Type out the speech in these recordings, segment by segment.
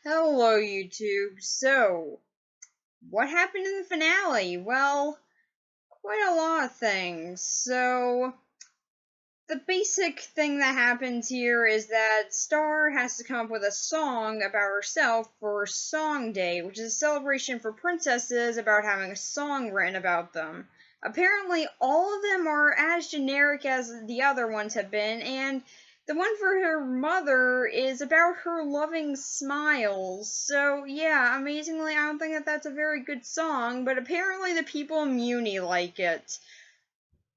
Hello, YouTube. So, what happened in the finale? Well, quite a lot of things. So, the basic thing that happens here is that Star has to come up with a song about herself for Song Day, which is a celebration for princesses about having a song written about them. Apparently, all of them are as generic as the other ones have been, and the one for her mother is about her loving smiles. So, yeah, amazingly, I don't think that that's a very good song, but apparently the people in Muni like it.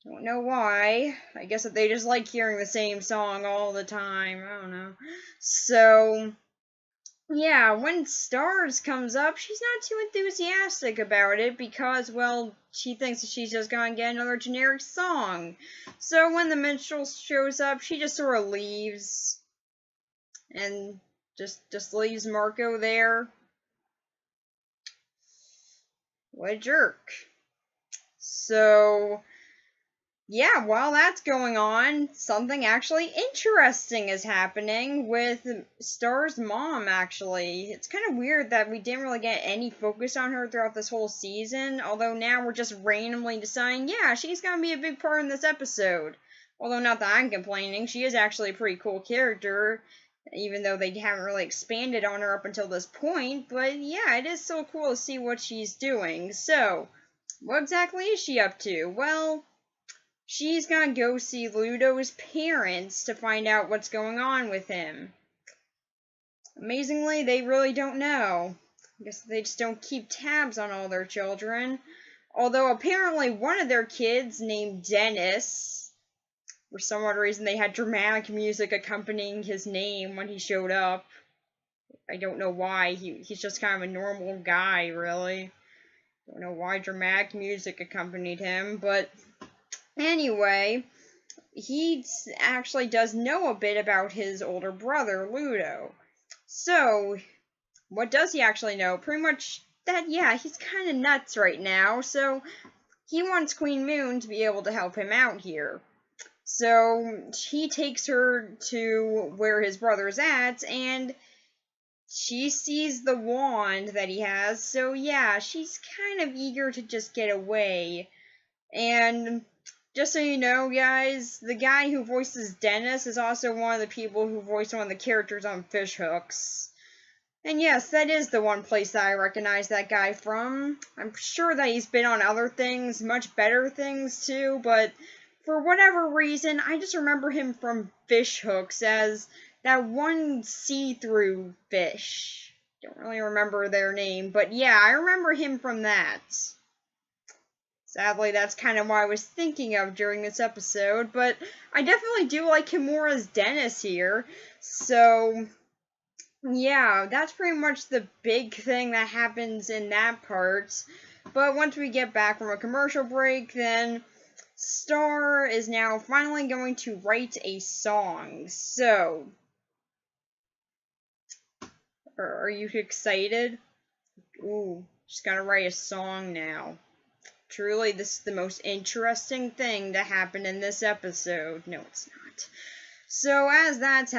Don't know why. I guess that they just like hearing the same song all the time. I don't know. So, yeah, when Stars comes up, she's not too enthusiastic about it because, well, she thinks that she's just gonna get another generic song. So when the minstrel shows up, she just sort of leaves and just leaves Marco there. What a jerk. So, yeah, while that's going on, something actually interesting is happening with Star's mom, actually. It's kind of weird that we didn't really get any focus on her throughout this whole season, although now we're just randomly deciding, yeah, she's gonna be a big part in this episode. Although not that I'm complaining, she is actually a pretty cool character, even though they haven't really expanded on her up until this point, but yeah, it is so cool to see what she's doing. So, what exactly is she up to? Well, she's gonna go see Ludo's parents to find out what's going on with him. Amazingly, they really don't know. I guess they just don't keep tabs on all their children. Although apparently one of their kids, named Dennis, for some odd reason they had dramatic music accompanying his name when he showed up. I don't know why. He's just kind of a normal guy, really. Don't know why dramatic music accompanied him, but anyway, he actually does know a bit about his older brother, Ludo. So, what does he actually know? Pretty much that, yeah, he's kind of nuts right now, so he wants Queen Moon to be able to help him out here. So, he takes her to where his brother's at, and she sees the wand that he has, so yeah, she's kind of eager to just get away. And just so you know, guys, the guy who voices Dennis is also one of the people who voiced one of the characters on Fish Hooks. And yes, that is the one place that I recognize that guy from. I'm sure that he's been on other things, much better things too, but for whatever reason, I just remember him from Fish Hooks as that one see-through fish. Don't really remember their name, but yeah, I remember him from that. Sadly, that's kind of what I was thinking of during this episode, but I definitely do like him more as Dennis here. So, yeah, that's pretty much the big thing that happens in that part. But once we get back from a commercial break, then Star is now finally going to write a song. So, are you excited? Ooh, she's gonna write a song now. Truly, this is the most interesting thing to happen in this episode. No, it's not. So, as that's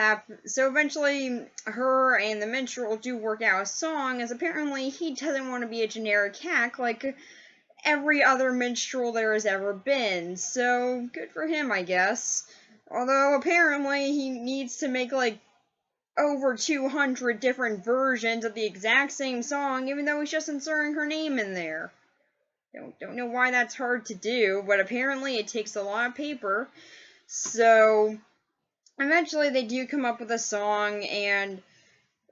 so eventually, her and the minstrel do work out a song, as apparently he doesn't want to be a generic hack like every other minstrel there has ever been. So, good for him, I guess. Although, apparently, he needs to make, like, over 200 different versions of the exact same song, even though he's just inserting her name in there. Don't know why that's hard to do, but apparently it takes a lot of paper. So, eventually they do come up with a song, and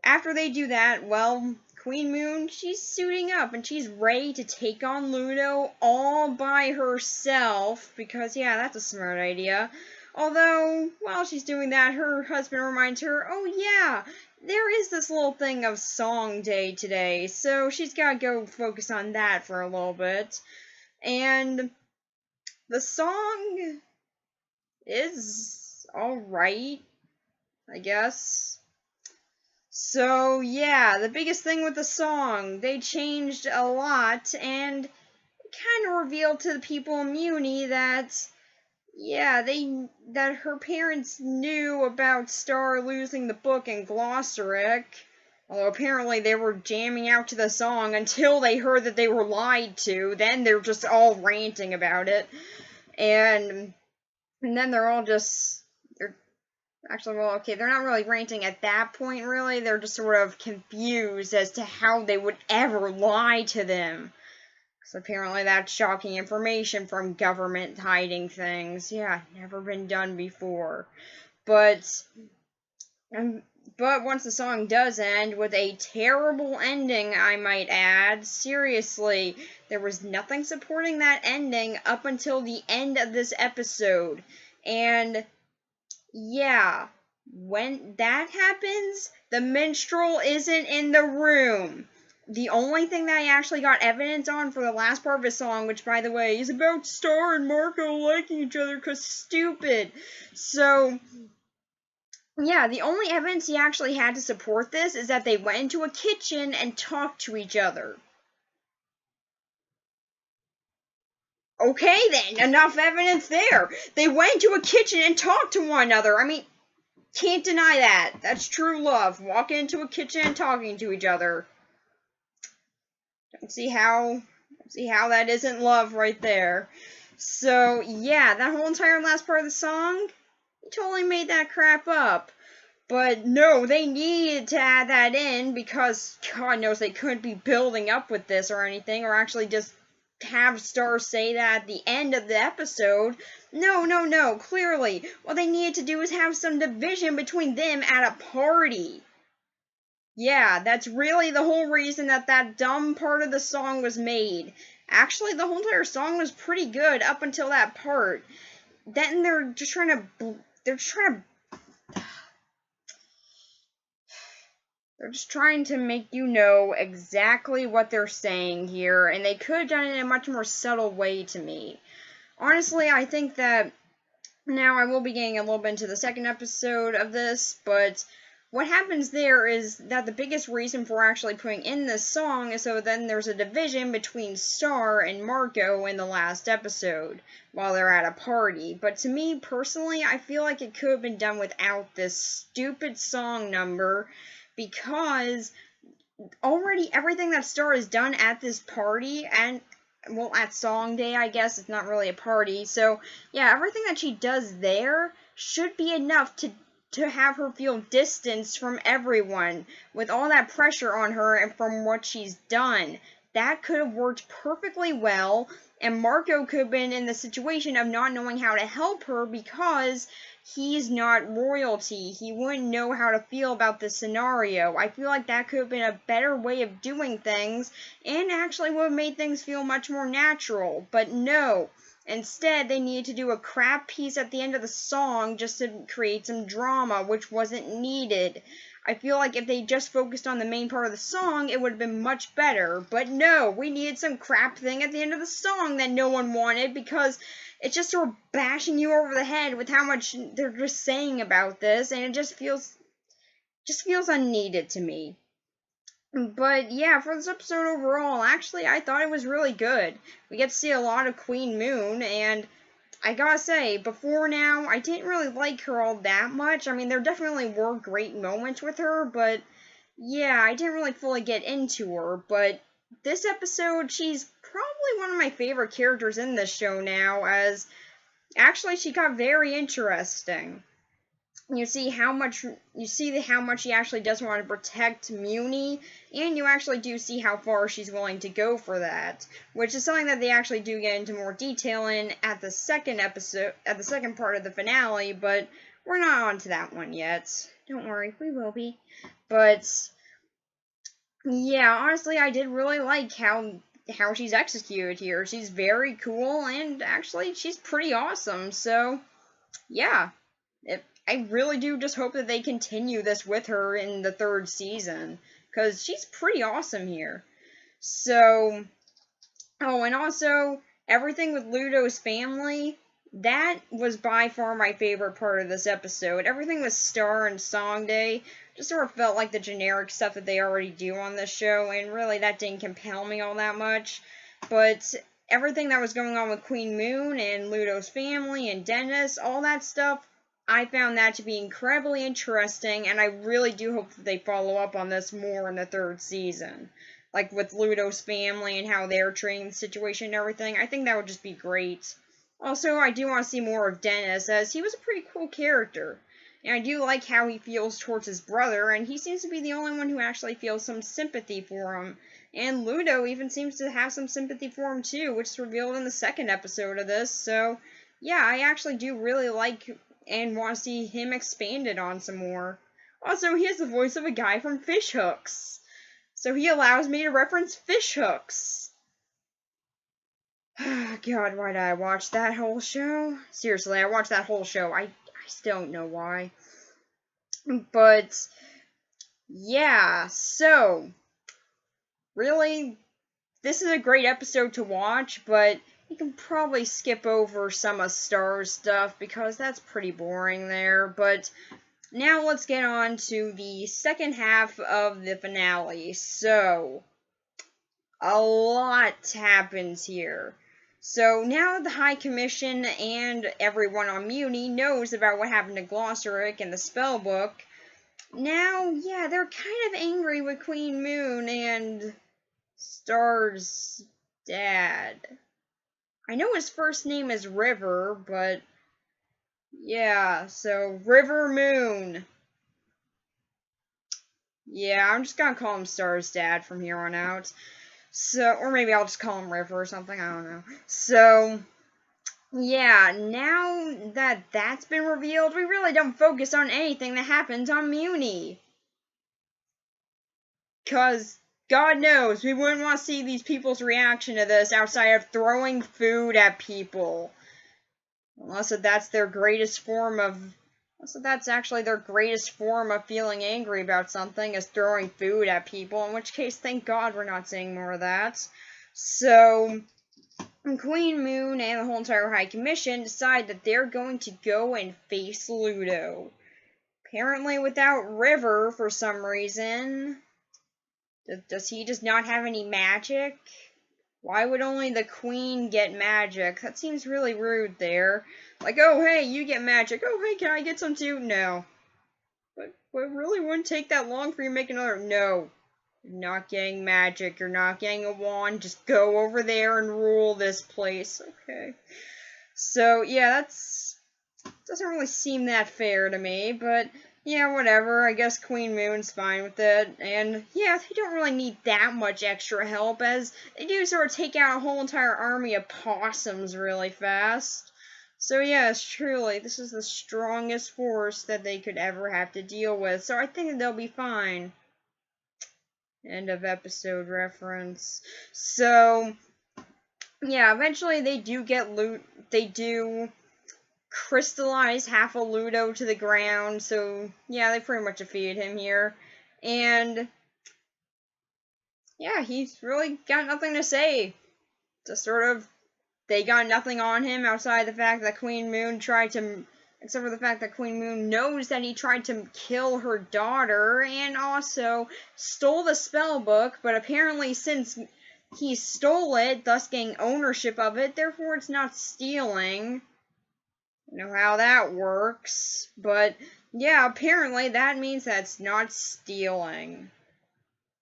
after they do that, well, Queen Moon, she's suiting up, and she's ready to take on Ludo all by herself, because, yeah, that's a smart idea. Although, while she's doing that, her husband reminds her, oh yeah, there is this little thing of Song Day today, so she's gotta go focus on that for a little bit. And the song is alright, I guess. So, yeah, the biggest thing with the song, they changed a lot, and kind of revealed to the people in Muni that, yeah, that her parents knew about Star losing the book in Glossaric, Although apparently they were jamming out to the song until they heard that they were lied to. Then they're just all ranting about it. And then they're all just... Actually, well, okay, they're not really ranting at that point, really. They're just sort of confused as to how they would ever lie to them. Because apparently that's shocking information from government hiding things. Yeah, never been done before. But once the song does end, with a terrible ending, I might add, seriously, there was nothing supporting that ending up until the end of this episode. And yeah, when that happens, the minstrel isn't in the room. The only thing that I actually got evidence on for the last part of his song, which, by the way, is about Star and Marco liking each other because stupid. So, yeah, the only evidence he actually had to support this is that they went into a kitchen and talked to each other. Okay, then, enough evidence there. They went into a kitchen and talked to one another. I mean, can't deny that. That's true love. Walking into a kitchen and talking to each other. Don't see how that isn't love right there. So, yeah, that whole entire last part of the song, he totally made that crap up. But no, they needed to add that in because God knows they couldn't be building up with this or anything, or actually just have Star say that at the end of the episode. No, clearly, what they needed to do is have some division between them at a party. Yeah, that's really the whole reason that dumb part of the song was made. Actually, the whole entire song was pretty good up until that part. Then they're just trying to make you know exactly what they're saying here, and they could have done it in a much more subtle way to me. Honestly, I think that now I will be getting a little bit into the second episode of this, but what happens there is that the biggest reason for actually putting in this song is so then there's a division between Star and Marco in the last episode while they're at a party. But to me, personally, I feel like it could have been done without this stupid song number, because already everything that Star has done at this party, and well, at Song Day, I guess, it's not really a party, so yeah, everything that she does there should be enough to have her feel distanced from everyone, with all that pressure on her and from what she's done. That could have worked perfectly well, and Marco could have been in the situation of not knowing how to help her because he's not royalty. He wouldn't know how to feel about this scenario. I feel like that could have been a better way of doing things, and actually would have made things feel much more natural. But no. Instead, they needed to do a crap piece at the end of the song just to create some drama, which wasn't needed. I feel like if they just focused on the main part of the song, it would have been much better. But no, we needed some crap thing at the end of the song that no one wanted, because it's just sort of bashing you over the head with how much they're just saying about this, and it just feels unneeded to me. But yeah, for this episode overall, actually, I thought it was really good. We get to see a lot of Queen Moon, and I gotta say, before now, I didn't really like her all that much. I mean, there definitely were great moments with her, but yeah, I didn't really fully get into her. But this episode, she's probably one of my favorite characters in this show now, as actually she got very interesting. You see how much she actually does want to protect Muni, and you actually do see how far she's willing to go for that, which is something that they actually do get into more detail in at the second part of the finale, but we're not on to that one yet. Don't worry, we will be. But yeah, honestly, I did really like how she's executed here. She's very cool, and actually she's pretty awesome. So yeah, I really do just hope that they continue this with her in the third season, because she's pretty awesome here. So, oh, and also, everything with Ludo's family, that was by far my favorite part of this episode. Everything with Star and Song Day just sort of felt like the generic stuff that they already do on this show, and really that didn't compel me all that much. But everything that was going on with Queen Moon and Ludo's family and Dennis, all that stuff, I found that to be incredibly interesting, and I really do hope that they follow up on this more in the 3rd season. Like with Ludo's family and how they're treating the situation and everything. I think that would just be great. Also, I do want to see more of Dennis, as he was a pretty cool character. And I do like how he feels towards his brother, and he seems to be the only one who actually feels some sympathy for him. And Ludo even seems to have some sympathy for him too, which is revealed in the 2nd episode of this. So, yeah, I actually do really like and want to see him expanded on some more. Also, he has the voice of a guy from Fish Hooks, so he allows me to reference Fish Hooks. God, why did I watch that whole show? Seriously, I watched that whole show. I still don't know why. But, yeah, so, really, this is a great episode to watch, but you can probably skip over some of Star's stuff because that's pretty boring there. But now let's get on to the second half of the finale. So, a lot happens here. So now the High Commission and everyone on Muni knows about what happened to Glossaric and the spellbook. Now, yeah, they're kind of angry with Queen Moon and Star's dad. I know his first name is River, but yeah, so River Moon. Yeah, I'm just gonna call him Star's dad from here on out. So, or maybe I'll just call him River or something, I don't know. So, yeah, now that that's been revealed, we really don't focus on anything that happens on Muni. 'Cause, God knows, we wouldn't want to see these people's reaction to this outside of throwing food at people. Unless that's their greatest form of... Unless that's actually their greatest form of feeling angry about something, is throwing food at people. In which case, thank God we're not seeing more of that. So, Queen Moon and the whole entire High Commission decide that they're going to go and face Ludo. Apparently without River, for some reason. Does he just not have any magic? Why would only the queen get magic? That seems really rude there. Like, oh, hey, you get magic. Oh, hey, can I get some too? No. But it really wouldn't take that long for you to make another. No. You're not getting magic. You're not getting a wand. Just go over there and rule this place. Okay. So, yeah, doesn't really seem that fair to me, but yeah, whatever. I guess Queen Moon's fine with it. And yeah, they don't really need that much extra help, as they do sort of take out a whole entire army of possums really fast. So yes, truly, this is the strongest force that they could ever have to deal with. So I think that they'll be fine. End of episode reference. So, yeah, eventually they do get loot. They do crystallize half a Ludo to the ground, so yeah, they pretty much defeated him here. And yeah, he's really got nothing to say. Just sort of, they got nothing on him outside the fact that Queen Moon tried to, except for the fact that Queen Moon knows that he tried to kill her daughter and also stole the spell book, but apparently since he stole it, thus getting ownership of it, therefore it's not stealing. Know how that works, but yeah, apparently that means that's not stealing.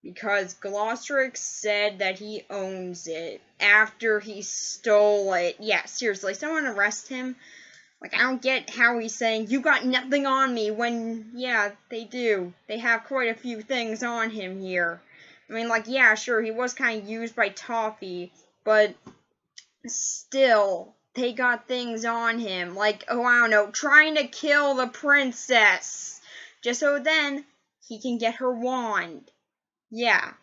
Because Glossaric said that he owns it after he stole it. Yeah, seriously, someone arrest him? Like, I don't get how he's saying, you got nothing on me, when, yeah, they do. They have quite a few things on him here. I mean, like, yeah, sure, he was kind of used by Toffee, but still, they got things on him, like, oh, I don't know, trying to kill the princess, just so then he can get her wand. Yeah,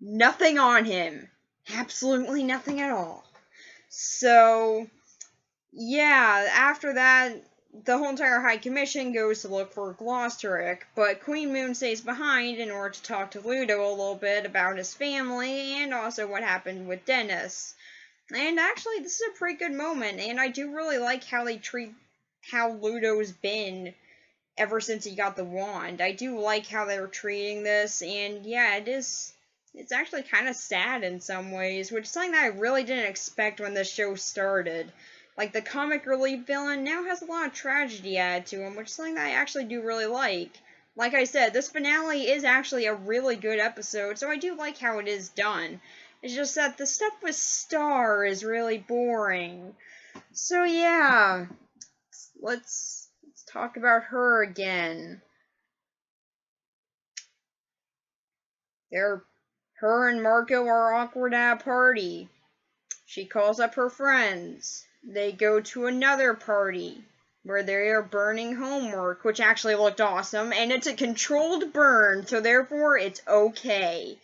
nothing on him. Absolutely nothing at all. So, yeah, after that, the whole entire High Commission goes to look for Glossaric, but Queen Moon stays behind in order to talk to Ludo a little bit about his family and also what happened with Dennis. And actually, this is a pretty good moment, and I do really like how they treat how Ludo's been ever since he got the wand. I do like how they were treating this, and yeah, it's actually kind of sad in some ways, which is something that I really didn't expect when the show started. Like, the comic relief villain now has a lot of tragedy added to him, which is something that I actually do really like. Like I said, this finale is actually a really good episode, so I do like how it is done. It's just that the stuff with Star is really boring. So yeah, let's talk about her again. Her and Marco are awkward at a party. She calls up her friends. They go to another party where they are burning homework, which actually looked awesome, and it's a controlled burn, so therefore it's okay.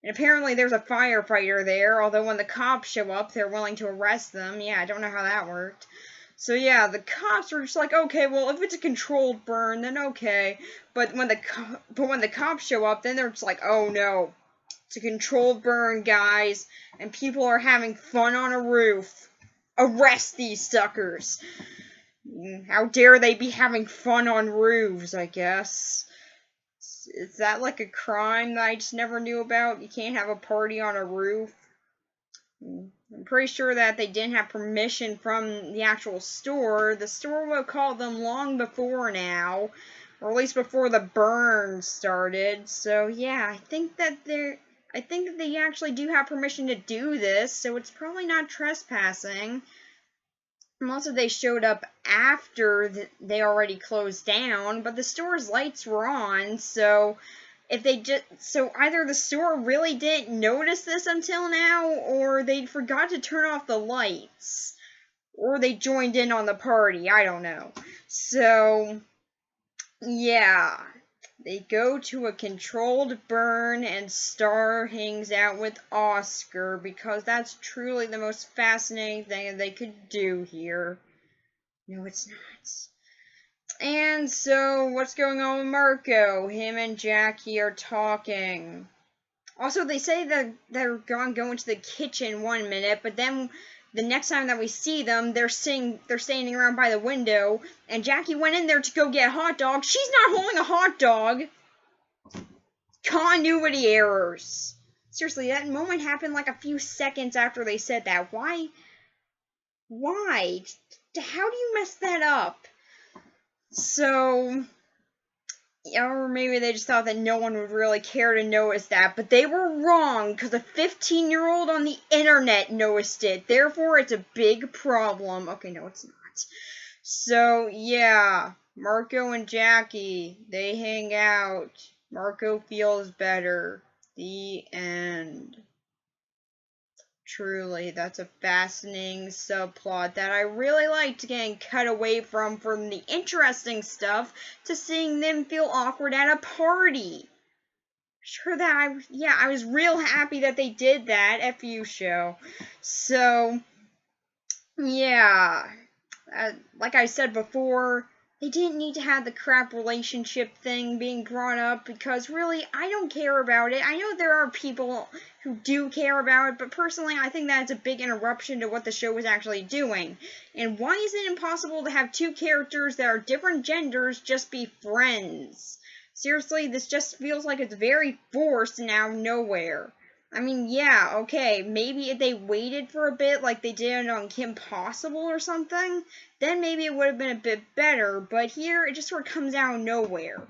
And apparently there's a firefighter there, although when the cops show up, they're willing to arrest them. Yeah, I don't know how that worked. So yeah, the cops were just like, okay, well, if it's a controlled burn, then okay. But when the cops show up, then they're just like, oh no, it's a controlled burn, guys, and people are having fun on a roof. Arrest these suckers. How dare they be having fun on roofs, I guess. Is that like a crime that I just never knew about? You can't have a party on a roof? I'm pretty sure that they didn't have permission from the actual store. The store would have called them long before now, or at least before the burn started. So yeah, I think that they actually do have permission to do this, so it's probably not trespassing. Most of they showed up after they already closed down, but the store's lights were on, so either the store really didn't notice this until now, or they forgot to turn off the lights, or they joined in on the party, I don't know. So, yeah. They go to a controlled burn, and Star hangs out with Oscar, because that's truly the most fascinating thing they could do here. No, it's not. And so, what's going on with Marco? Him and Jackie are talking. Also, they say that they're going to go into the kitchen 1 minute, but then the next time that we see them, they're standing around by the window, and Jackie went in there to go get a hot dog. She's not holding a hot dog! Continuity errors. Seriously, that moment happened like a few seconds after they said that. Why? How do you mess that up? So, or maybe they just thought that no one would really care to notice that, but they were wrong, because a 15-year-old on the internet noticed it. Therefore, it's a big problem. Okay, no, it's not. So, yeah, Marco and Jackie, they hang out. Marco feels better. The end. Truly, that's a fascinating subplot that I really liked getting cut away from the interesting stuff to seeing them feel awkward at a party. Sure that I was real happy that they did that, FU show. So, yeah, like I said before, they didn't need to have the crap relationship thing being brought up, because really, I don't care about it. I know there are people who do care about it, but personally, I think that's a big interruption to what the show was actually doing. And why is it impossible to have two characters that are different genders just be friends? Seriously, this just feels like it's very forced and out of nowhere. I mean, yeah, okay, maybe if they waited for a bit like they did on Kim Possible or something, then maybe it would have been a bit better, but here it just sort of comes out of nowhere.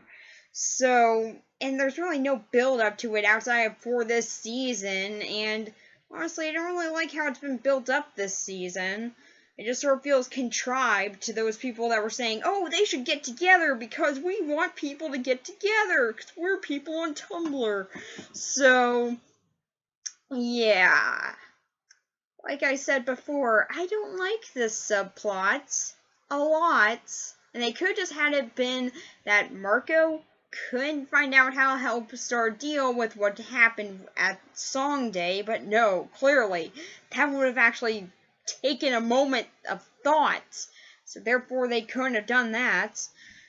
So, and there's really no build up to it outside of for this season, and honestly, I don't really like how it's been built up this season. It just sort of feels contrived to those people that were saying, oh, they should get together because we want people to get together, because we're people on Tumblr. So, yeah. Like I said before, I don't like this subplot a lot. And they could just had it been that Marco couldn't find out how to help Star deal with what happened at Song Day, but no, clearly, that would have actually taken a moment of thought. So therefore, they couldn't have done that.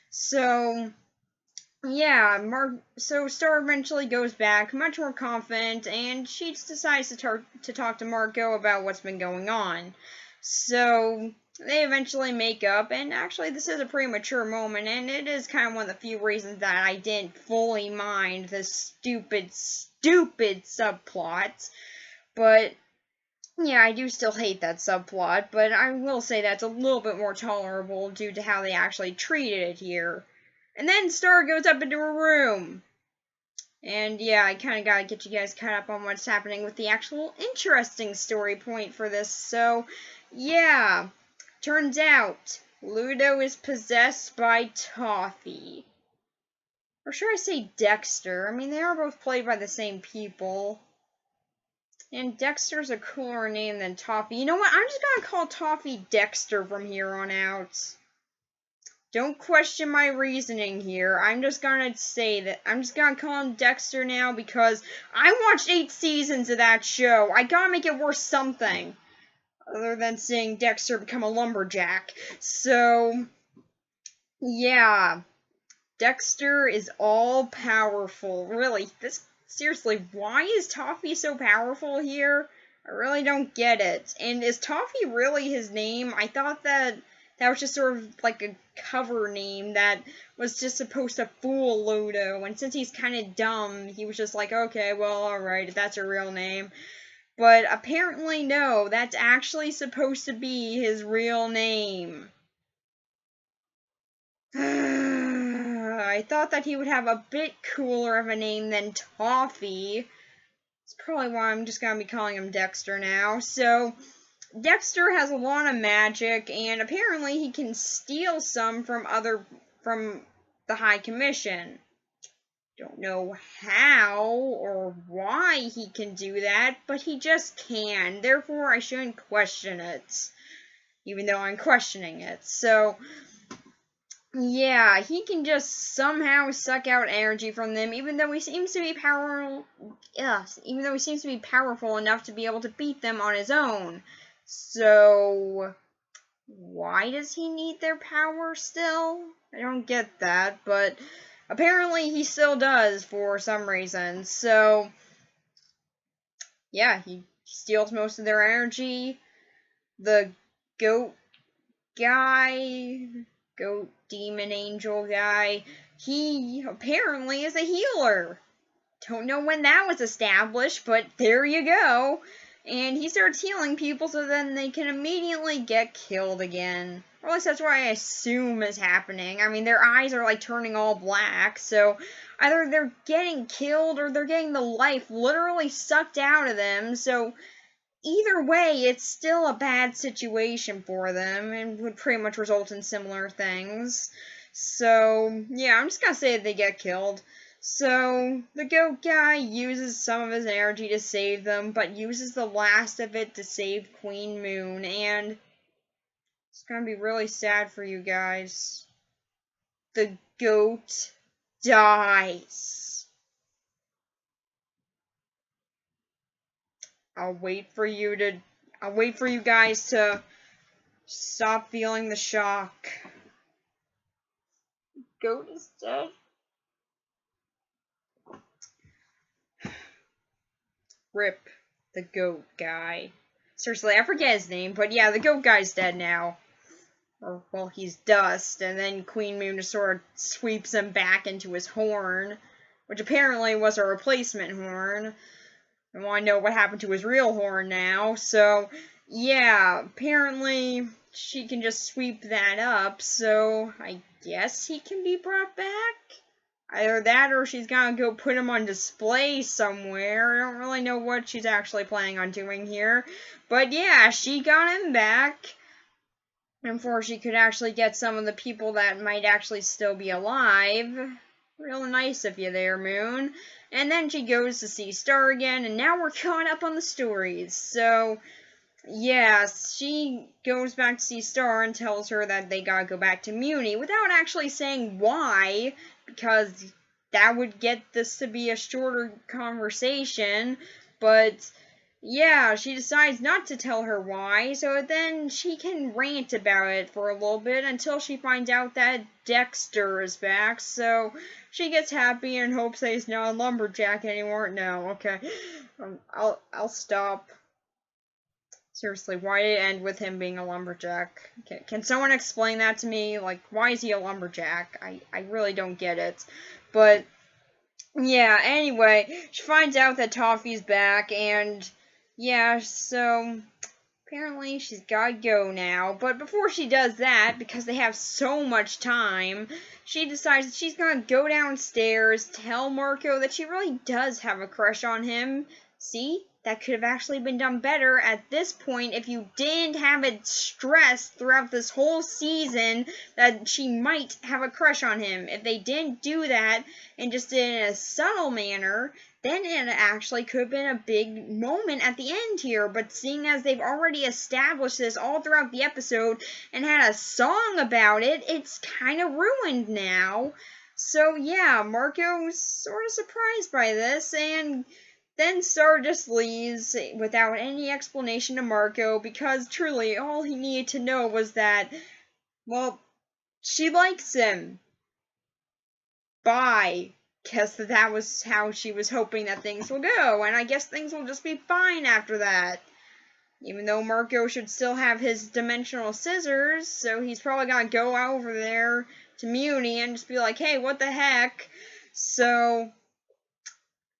So, yeah, so Star eventually goes back, much more confident, and she decides to talk to Marco about what's been going on. So, they eventually make up, and actually this is a pretty mature moment, and it is kind of one of the few reasons that I didn't fully mind the stupid subplot. But, Yeah, I do still hate that subplot, but I will say that's a little bit more tolerable due to how they actually treated it here. And then Star goes up into her room. And yeah, I kind of gotta get you guys caught up on what's happening with the actual interesting story point for this. So, yeah, turns out Ludo is possessed by Toffee. Or should I say Dexter? I mean, they are both played by the same people. And Dexter's a cooler name than Toffee. You know what? I'm just gonna call Toffee Dexter from here on out. Don't question my reasoning here. I'm just gonna say that I'm just gonna call him Dexter now because I watched 8 seasons of that show. I gotta make it worth something. Other than seeing Dexter become a lumberjack. So, yeah. Dexter is all powerful. Really, seriously, why is Toffee so powerful here? I really don't get it. And is Toffee really his name? I thought that was just sort of like a cover name that was just supposed to fool Ludo. And since he's kind of dumb, he was just like, okay, well, alright, if that's a real name. But apparently, no, that's actually supposed to be his real name. I thought that he would have a bit cooler of a name than Toffee. It's probably why I'm just gonna be calling him Dexter now. So, Dexter has a lot of magic, and apparently he can steal some from the High Commission. Don't know how or why he can do that, but he just can. Therefore, I shouldn't question it, even though I'm questioning it. So, yeah, he can just somehow suck out energy from them, even though he seems to be powerful enough to be able to beat them on his own. So, why does he need their power still? I don't get that, but apparently he still does for some reason. So, yeah, he steals most of their energy. The goat demon angel guy, he apparently is a healer. Don't know when that was established, but there you go. And he starts healing people so then they can immediately get killed again. Or at least that's what I assume is happening. I mean, their eyes are like turning all black, so either they're getting killed or they're getting the life literally sucked out of them, so either way, it's still a bad situation for them and would pretty much result in similar things. So, yeah, I'm just gonna say that they get killed. So, the goat guy uses some of his energy to save them, but uses the last of it to save Queen Moon, and it's gonna be really sad for you guys. The goat dies. I'll wait for you guys to stop feeling the shock. Goat is dead. Rip the goat guy. Seriously, I forget his name, but yeah, the goat guy's dead now. Or, well, he's dust, and then Queen Moon just sort of sweeps him back into his horn, which apparently was a replacement horn. I want to know what happened to his real horn now, so, yeah, apparently she can just sweep that up, so I guess he can be brought back? Either that or she's gonna go put him on display somewhere. I don't really know what she's actually planning on doing here. But yeah, she got him back. And before she could actually get some of the people that might actually still be alive. Real nice of you there, Moon. And then she goes to see Star again, and now we're caught up on the stories. So, yeah, she goes back to see Star and tells her that they gotta go back to Muni without actually saying why, because that would get this to be a shorter conversation. But yeah, she decides not to tell her why, so then she can rant about it for a little bit until she finds out that Dexter is back. So she gets happy and hopes that he's not a lumberjack anymore. No, okay, I'll stop. Seriously, why did it end with him being a lumberjack? Can someone explain that to me? Like, why is he a lumberjack? I really don't get it. But, yeah, anyway, she finds out that Toffee's back, and Yeah, so apparently she's gotta go now. But before she does that, because they have so much time, she decides that she's gonna go downstairs, tell Marco that she really does have a crush on him. See? That could have actually been done better at this point if you didn't have it stressed throughout this whole season that she might have a crush on him. If they didn't do that and just did it in a subtle manner, then it actually could have been a big moment at the end here. But seeing as they've already established this all throughout the episode and had a song about it, it's kind of ruined now. So yeah, Marco's sort of surprised by this, and then Star just leaves without any explanation to Marco, because truly all he needed to know was that, well, she likes him. Bye. Guess that was how she was hoping that things will go, and I guess things will just be fine after that. Even though Marco should still have his dimensional scissors, so he's probably gonna go over there to Muni and just be like, hey, what the heck? So,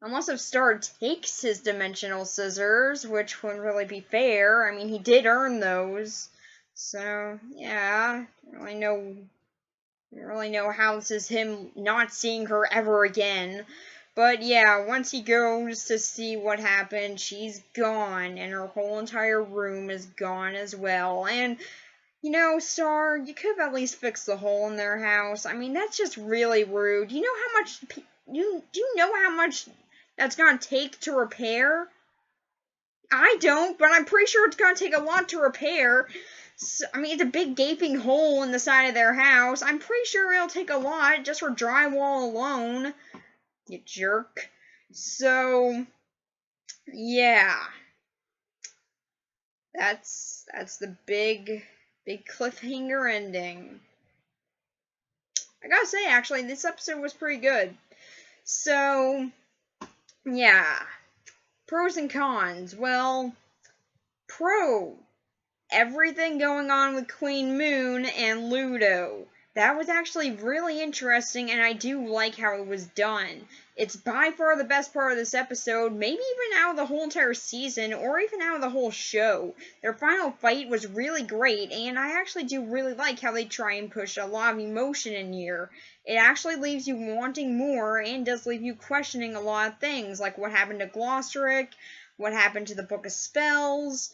unless if Star takes his dimensional scissors, which wouldn't really be fair. I mean, he did earn those. So, yeah, I don't really know how this is him not seeing her ever again. But yeah, once he goes to see what happened, she's gone, and her whole entire room is gone as well. And, you know, Star, you could have at least fixed the hole in their house. I mean, that's just really rude. You know how much, do you know how much that's gonna take to repair? I don't, but I'm pretty sure it's gonna take a lot to repair. So, I mean, it's a big gaping hole in the side of their house. I'm pretty sure it'll take a lot just for drywall alone. You jerk. So, yeah. That's the big cliffhanger ending. I gotta say, actually, this episode was pretty good. So, yeah. Pros and cons. Well, pro. Everything going on with Queen Moon and Ludo. That was actually really interesting, and I do like how it was done. It's by far the best part of this episode, maybe even out of the whole entire season, or even out of the whole show. Their final fight was really great, and I actually do really like how they try and push a lot of emotion in here. It actually leaves you wanting more, and does leave you questioning a lot of things, like what happened to Glossaric, what happened to the Book of Spells.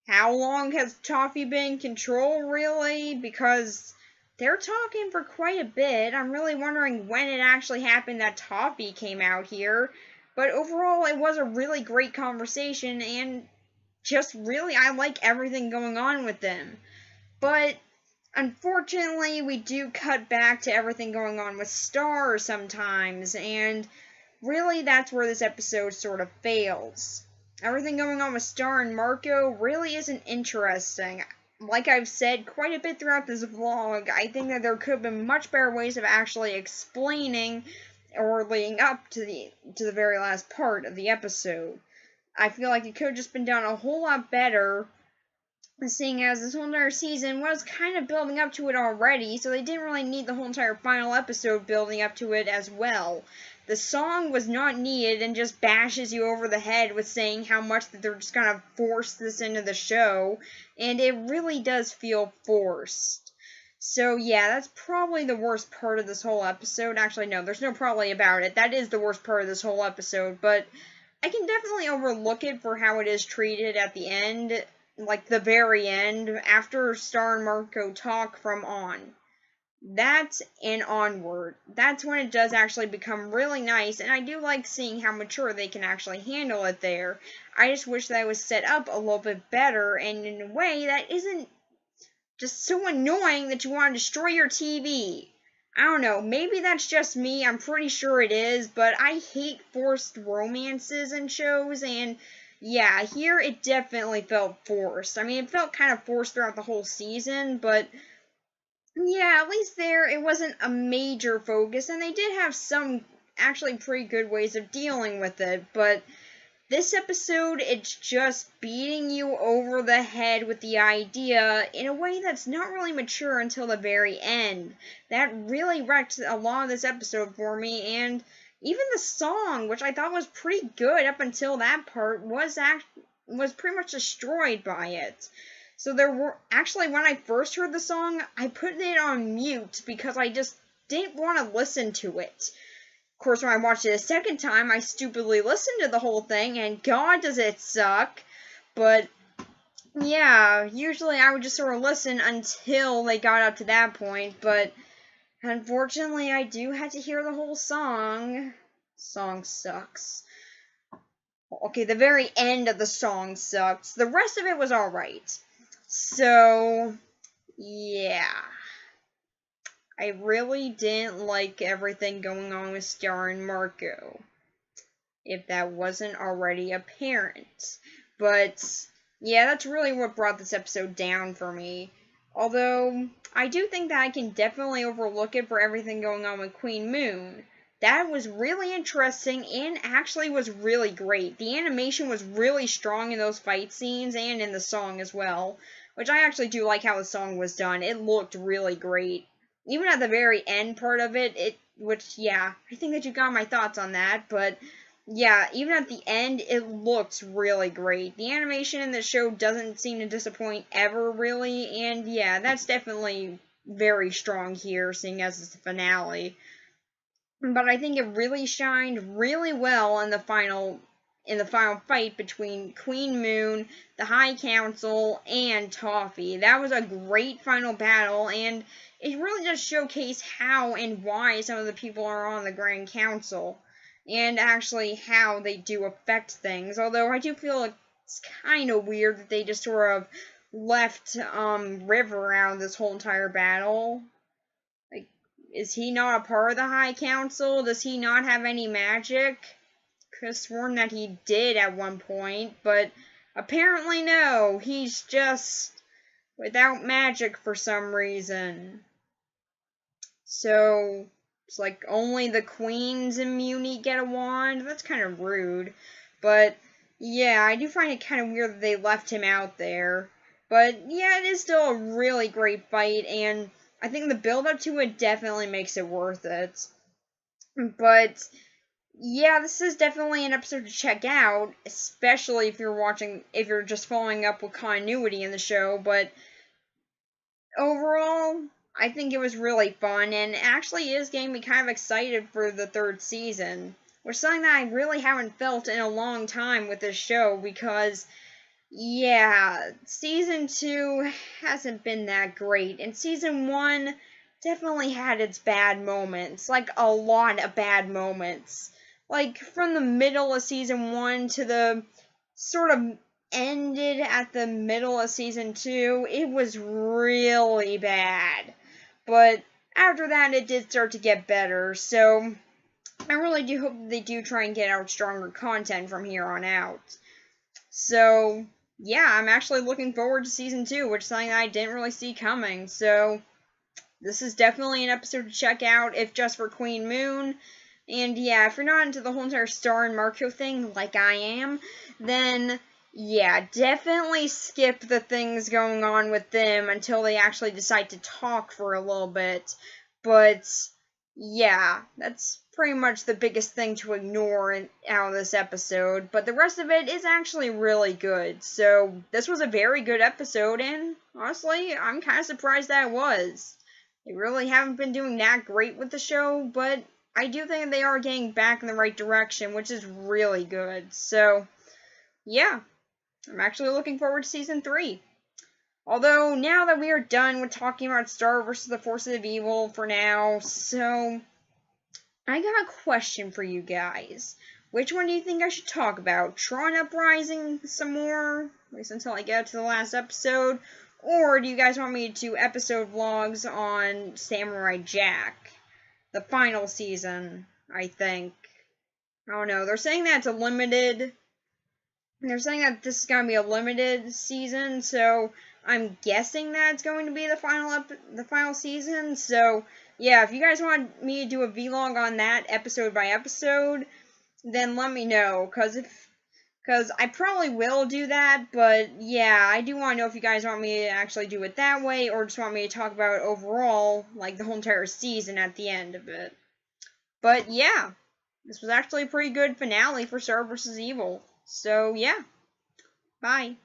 How long has Toffee been in control, really? Because they're talking for quite a bit. I'm really wondering when it actually happened that Toffee came out here. But overall, it was a really great conversation, and just really, I like everything going on with them. But unfortunately, we do cut back to everything going on with Star sometimes, and really that's where this episode sort of fails. Everything going on with Star and Marco really isn't interesting. Like I've said quite a bit throughout this vlog, I think that there could have been much better ways of actually explaining or leading up to the very last part of the episode. I feel like it could have just been done a whole lot better, seeing as this whole entire season was kind of building up to it already, so they didn't really need the whole entire final episode building up to it as well. The song was not needed and just bashes you over the head with saying how much that they're just gonna force this into the show, and it really does feel forced. So yeah, that's probably the worst part of this whole episode. Actually, no, there's no probably about it. That is the worst part of this whole episode, but I can definitely overlook it for how it is treated at the end, like the very end, after Star and Marco talk from on. That and onward. That's when it does actually become really nice, and I do like seeing how mature they can actually handle it there. I just wish that it was set up a little bit better, and in a way that isn't just so annoying that you want to destroy your TV. I don't know, maybe that's just me, I'm pretty sure it is, but I hate forced romances in shows, and yeah, here it definitely felt forced. I mean, it felt kind of forced throughout the whole season, but yeah, at least there it wasn't a major focus, and they did have some actually pretty good ways of dealing with it, but this episode, it's just beating you over the head with the idea in a way that's not really mature until the very end. That really wrecked a lot of this episode for me, and even the song, which I thought was pretty good up until that part, was pretty much destroyed by it. So there were actually, when I first heard the song, I put it on mute because I just didn't want to listen to it. Of course, when I watched it a second time, I stupidly listened to the whole thing, and God, does it suck. But yeah, usually I would just sort of listen until they got up to that point, but unfortunately, I do have to hear the whole song. Song sucks. Okay, the very end of the song sucks. The rest of it was alright. So, yeah. I really didn't like everything going on with Star and Marco, if that wasn't already apparent. But, yeah, that's really what brought this episode down for me. Although, I do think that I can definitely overlook it for everything going on with Queen Moon. That was really interesting and actually was really great. The animation was really strong in those fight scenes and in the song as well, which I actually do like how the song was done. It looked really great. Even at the very end part of it, which, yeah, I think that you got my thoughts on that, but yeah, even at the end, it looks really great. The animation in the show doesn't seem to disappoint ever, really, and yeah, that's definitely very strong here, seeing as it's the finale. But I think it really shined really well in the final fight between Queen Moon, the High Council, and Toffee. That was a great final battle, and it really does showcase how and why some of the people are on the Grand Council, and actually how they do affect things. Although I do feel it's kind of weird that they just sort of left River out of this whole entire battle. Like, is he not a part of the High Council? Does he not have any magic? Could have sworn that he did at one point, but apparently no. He's just without magic for some reason. So, it's like only the Queen's immunity get a wand? That's kind of rude. But, yeah, I do find it kind of weird that they left him out there. But, yeah, it is still a really great fight, and I think the build-up to it definitely makes it worth it. But, yeah, this is definitely an episode to check out, especially if you're just following up with continuity in the show, but overall, I think it was really fun, and actually is getting me kind of excited for the third season, which is something that I really haven't felt in a long time with this show, because, yeah, Season 2 hasn't been that great, and Season 1 definitely had its bad moments, like, a lot of bad moments. Like, from the middle of Season 1 to the sort of ended at the middle of Season 2, it was really bad. But after that, it did start to get better, so I really do hope that they do try and get out stronger content from here on out. So, yeah, I'm actually looking forward to Season 2, which is something that I didn't really see coming, so this is definitely an episode to check out, if just for Queen Moon. And yeah, if you're not into the whole entire Star and Marco thing, like I am, then yeah, definitely skip the things going on with them until they actually decide to talk for a little bit. But yeah, that's pretty much the biggest thing to ignore out of this episode. But the rest of it is actually really good. So this was a very good episode, and honestly, I'm kind of surprised that it was. They really haven't been doing that great with the show, but I do think they are getting back in the right direction, which is really good. So, yeah, I'm actually looking forward to Season 3. Although, now that we are done with talking about Star versus the Forces of Evil for now, so I got a question for you guys. Which one do you think I should talk about? Tron Uprising some more, at least until I get to the last episode? Or do you guys want me to do episode vlogs on Samurai Jack? The final season, I think. I don't know. They're saying that it's a limited. They're saying that this is going to be a limited season, so I'm guessing that it's going to be the final season. So, yeah, if you guys want me to do a vlog on that episode by episode, then let me know, because I probably will do that, but yeah, I do want to know if you guys want me to actually do it that way, or just want me to talk about it overall, like the whole entire season at the end of it. But yeah, This was actually a pretty good finale for Star vs. Evil. So, yeah. Bye.